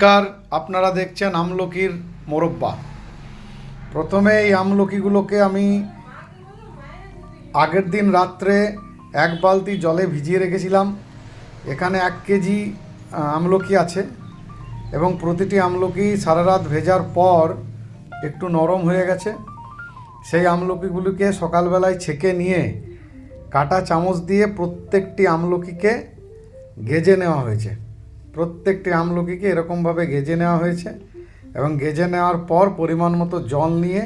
নমস্কার, আপনারা দেখছেন আমলকির মোরব্বা। প্রথমে এই আমলকিগুলোকে আমি আগের দিন রাত্রে 1 বালতি জলে ভিজিয়ে রেখেছিলাম। এখানে 1 কেজি আমলকি আছে এবং প্রতিটি আমলকি সারা রাত ভেজার পর একটু নরম হয়ে গেছে। সেই আমলকিগুলিকে সকালবেলায় ছেঁকে নিয়ে কাঁটা চামচ দিয়ে প্রত্যেকটি আমলকিকে গেজে নেওয়া হয়েছে। প্রত্যেকটি আমলকিকে এরকমভাবে গেজে নেওয়া হয়েছে এবং গেজে নেওয়ার পর পরিমাণ মতো জল নিয়ে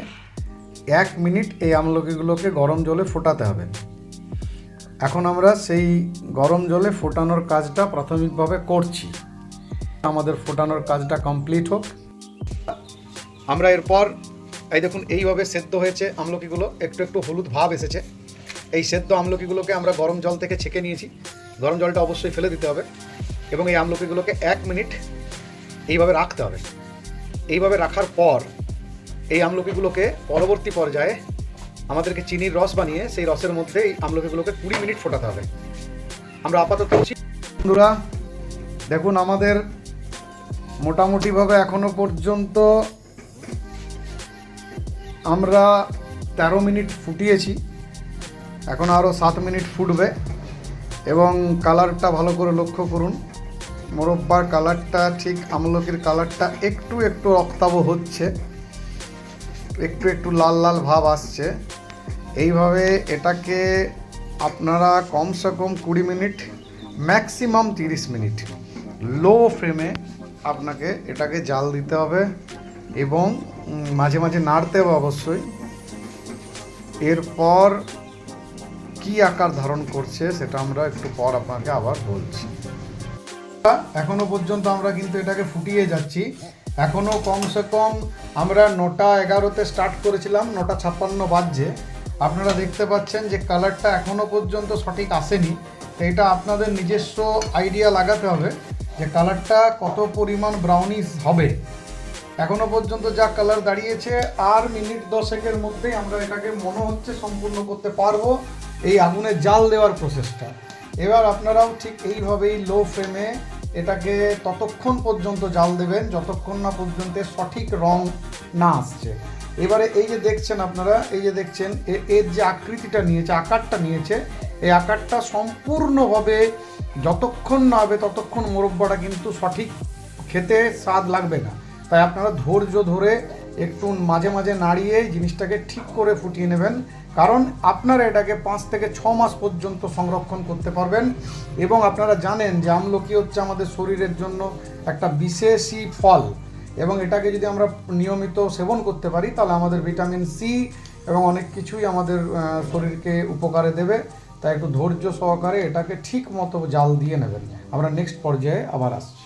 1 মিনিট এই আমলকিগুলোকে গরম জলে ফোটাতে হবে। এখন আমরা সেই গরম জলে ফোটানোর কাজটা প্রাথমিকভাবে করছি। আমাদের ফোটানোর কাজটা কমপ্লিট হোক। আমরা এরপর এই দেখুন এইভাবে সেদ্ধ হয়েছে আমলকিগুলো, একটু একটু হলুদ ভাব এসেছে। এই সেদ্ধ আমলকিগুলোকে আমরা গরম জল থেকে ছেঁকে নিয়েছি। গরম জলটা অবশ্যই ফেলে দিতে হবে এবং এই আমলকিগুলোকে 1 মিনিট এইভাবে রাখতে হবে। এইভাবে রাখার পর এই আমলকিগুলোকে পরবর্তী পর্যায়ে আমাদেরকে চিনির রস বানিয়ে সেই রসের মধ্যে এই আমলকিগুলোকে 20 মিনিট ফোটাতে হবে। আমরা আপাতত বন্ধুরা দেখুন, আমাদের মোটামুটিভাবে এখনো পর্যন্ত আমরা 13 মিনিট ফুটিয়েছি। এখন আরও 7 মিনিট ফুটবে এবং কালারটা ভালো করে লক্ষ্য করুন। মোরব্বার কালারটা ঠিক আমলকির কালারটা একটু একটু রক্তাভ হচ্ছে, একটু একটু লাল লাল ভাব আসছে। এইভাবে এটাকে আপনারা কমসে কম 20 মিনিট, ম্যাক্সিমাম 30 মিনিট লো ফ্লেমে আপনাকে এটাকে জাল দিতে হবে এবং মাঝে মাঝে নাড়তে হবে অবশ্যই। এরপর কি আকার ধারণ করছে সেটা আমরা একটু পর আপনাকে আবার বলছি। এখনো পর্যন্ত আমরা কিন্তু এটাকে ফুটিয়ে যাচ্ছি। এখনো কমসে কম আমরা 9টা 11তে স্টার্ট করেছিলাম, 9টা 56 বাজছে। আপনারা দেখতে পাচ্ছেন যে কালারটা এখনো পর্যন্ত সঠিক আসেনি। এটা আপনাদের নিজস্ব আইডিয়া লাগাতে হবে যে কালারটা কত পরিমাণ ব্রাউনিশ হবে। এখনো পর্যন্ত যা কালার দাঁড়িয়েছে, আর মিনিট 10-এর মধ্যেই আমরা এটাকে মনে হচ্ছে সম্পূর্ণ করতে পারবো এই আগুনে জাল দেওয়ার প্রসেসটা। এবার আপনারাও ঠিক এইভাবেই লো ফ্লেমে এটাকে ততক্ষণ পর্যন্ত জাল দেবেন যতক্ষণ না পর্যন্ত সঠিক রং না আসছে। এবারে এই যে দেখছেন আপনারা, এই যে দেখছেন এর যে আকৃতিটা নিয়েছে, আকারটা নিয়েছে, এই আকারটা সম্পূর্ণভাবে যতক্ষণ না হবে ততক্ষণ মোরব্বাটা কিন্তু সঠিক খেতে স্বাদ লাগবে না। তাই আপনারা ধৈর্য ধরে একটু মাঝে মাঝে নাড়িয়ে জিনিসটাকে ঠিক করে ফুটিয়ে নেবেন, কারণ আপনারা এটাকে 5 থেকে 6 মাস পর্যন্ত সংরক্ষণ করতে পারবেন। এবং আপনারা জানেন যে আমলকি হচ্ছে আমাদের শরীরের জন্য একটা বিশেষই ফল এবং এটাকে যদি আমরা নিয়মিত সেবন করতে পারি তাহলে আমাদের ভিটামিন সি এবং অনেক কিছুই আমাদের শরীরকে উপকারে দেবে। তাই একটু ধৈর্য সহকারে এটাকে ঠিক মতো জাল দিয়ে নেবেন। আমরা নেক্সট পর্যায়ে আবার আসছি।